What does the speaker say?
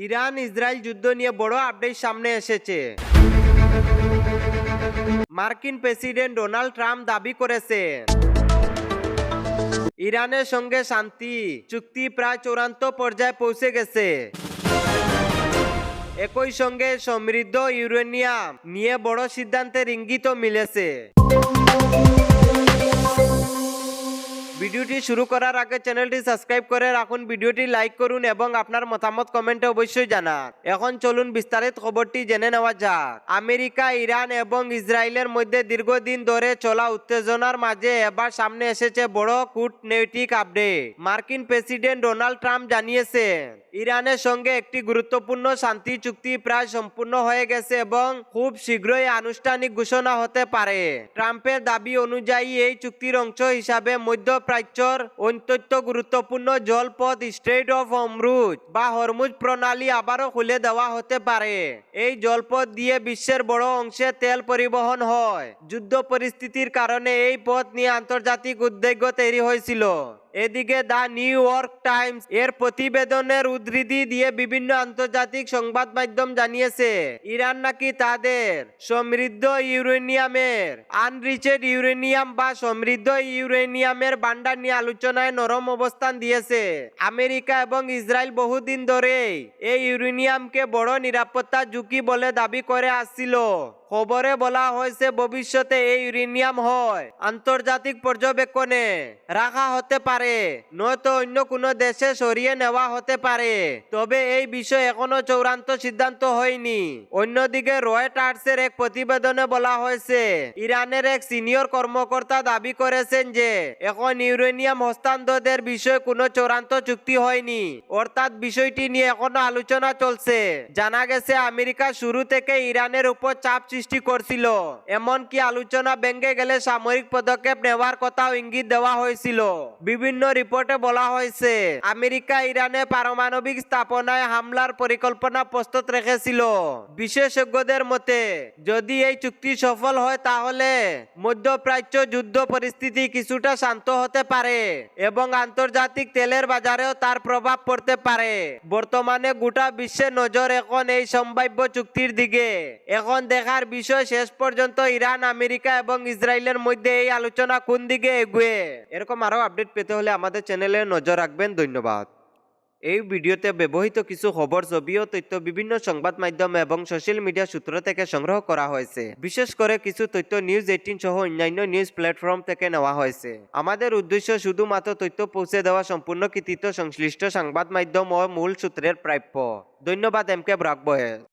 Iran Israel যুদ্ধ নিয়ে বড় আপডেট সামনে এসেছে। মার্কিন প্রেসিডেন্ট ডোনাল্ড ট্রাম্প দাবি করেছেন ইরানের সঙ্গে শান্তি চুক্তি প্রায় চূড়ান্ত পর্যায়ে পৌঁছে গেছে। একই সঙ্গে সমৃদ্ধ ইউরেনিয়াম নিয়ে বড় সিদ্ধান্তের ইঙ্গিতও মিলেছে। ভিডিওটি শুরু করার আগে চ্যানেলটি সাবস্ক্রাইব করে রাখুন, ভিডিওটি লাইক করুন এবং আপনার মতামত কমেন্টে অবশ্যই জানান। এখন চলুন বিস্তারিত খবরটি জেনে নেওয়া যাক। আমেরিকা, ইরান এবং ইসরায়েলের মধ্যে দীর্ঘদিন ধরে চলা উত্তেজনার মাঝে এবার সামনে এসেছে বড় কূটনৈতিক আপডেট। মার্কিন প্রেসিডেন্ট ডোনাল্ড ট্রাম্প জানিয়েছেন ইরানের সঙ্গে একটি গুরুত্বপূর্ণ শান্তি চুক্তি প্রায় সম্পূর্ণ হয়ে গেছে এবং খুব শীঘ্রই আনুষ্ঠানিক ঘোষণা হতে পারে। ট্রাম্পের দাবি অনুযায়ী এই চুক্তির অংশ হিসাবে মধ্যপ্রাচ্যের অত্যন্ত গুরুত্বপূর্ণ জলপথ স্ট্রেইট অফ হরমুজ বা হরমুজ প্রণালী আবারও খুলে দেওয়া হতে পারে। এই জলপথ দিয়ে বিশ্বের বড় অংশে তেল পরিবহন হয়। যুদ্ধ পরিস্থিতির কারণে এই পথ নিয়ে আন্তর্জাতিক উদ্বেগ তৈরি হয়েছিল। এদিকে দ্য নিউ ইয়র্ক টাইমস এর প্রতিবেদনের উদ্ধৃতি দিয়ে বিভিন্ন আন্তর্জাতিক সংবাদ মাধ্যম জানিয়েছে ইরান নাকি তাদের সমৃদ্ধ ইউরেনিয়ামের আনরিচেড ইউরেনিয়াম বা সমৃদ্ধ ইউরেনিয়ামের ভান্ডার নিয়ে আলোচনায় নরম অবস্থান দিয়েছে। আমেরিকা এবং ইসরায়েল বহুদিন ধরে এই ইউরেনিয়ামকে বড় নিরাপত্তা ঝুঁকি বলে দাবি করে আসছিল। খবরে বলা হয়েছে ভবিষ্যতে এই ইউরেনিয়াম হয় আন্তর্জাতিক পর্যবেক্ষণে রাখা হতে পারে, নয়তো অন্য কোনো দেশে সরিয়ে নেওয়া হতে পারে। তবে এই বিষয়ে এখনো চূড়ান্ত সিদ্ধান্ত হয়নি। অন্যদিকে রয়টার্সের এক প্রতিবেদনে বলা হয়েছে ইরানের এক সিনিয়র কর্মকর্তা দাবি করেছেন যে এখন ইউরেনিয়াম হস্তান্তরের বিষয়ে কোনো চূড়ান্ত চুক্তি হয়নি, অর্থাৎ বিষয়টি নিয়ে এখনো আলোচনা চলছে। জানা গেছে আমেরিকা শুরু থেকে ইরানের উপর চাপ সৃষ্টি করছিল, এমনকি আলোচনা ভেঙে গেলে সামরিক পদক্ষেপ নেওয়ার কথাও ইঙ্গিত দেওয়া হয়েছিল। বিভিন্ন রিপোর্টে বলা হয়েছে আমেরিকা ইরানে পারমাণবিক স্থাপনায় হামলার পরিকল্পনা প্রস্তুত রেখেছিল। বিশেষজ্ঞদের মতে যদি এই চুক্তি সফল হয় তাহলে মধ্যপ্রাচ্য যুদ্ধ পরিস্থিতি কিছুটা শান্ত হতে পারে এবং আন্তর্জাতিক তেলের বাজারেও তার প্রভাব পড়তে পারে। বর্তমানে গোটা বিশ্বের নজর এখন এই সম্ভাব্য চুক্তির দিকে। এখন দেখার বিষয় শেষ পর্যন্ত ইরান, আমেরিকা এবং ইসরায়েলের মধ্যে এই আলোচনা কোন দিকে এগোয়। এরকম আরো আপডেট পেতে হলে আমাদের চ্যানেলে নজর রাখবেন। ধন্যবাদ। এই ভিডিওতে ব্যবহৃত কিছু খবর, ছবি ও তথ্য বিভিন্ন সংবাদ মাধ্যম এবং সোশ্যাল মিডিয়া সূত্র থেকে সংগ্রহ করা হয়েছে। বিশেষ করে কিছু তথ্য নিউজ 18 সহ অন্যান্য নিউজ প্ল্যাটফর্ম থেকে নেওয়া হয়েছে। আমাদের উদ্দেশ্য শুধুমাত্র তথ্য পৌঁছে দেওয়া, সম্পূর্ণ কৃতিত্ব সংশ্লিষ্ট সংবাদ মাধ্যম ও মূল সূত্রের প্রাপ্য। ধন্যবাদ। এম কে ব্রাক বয়েস।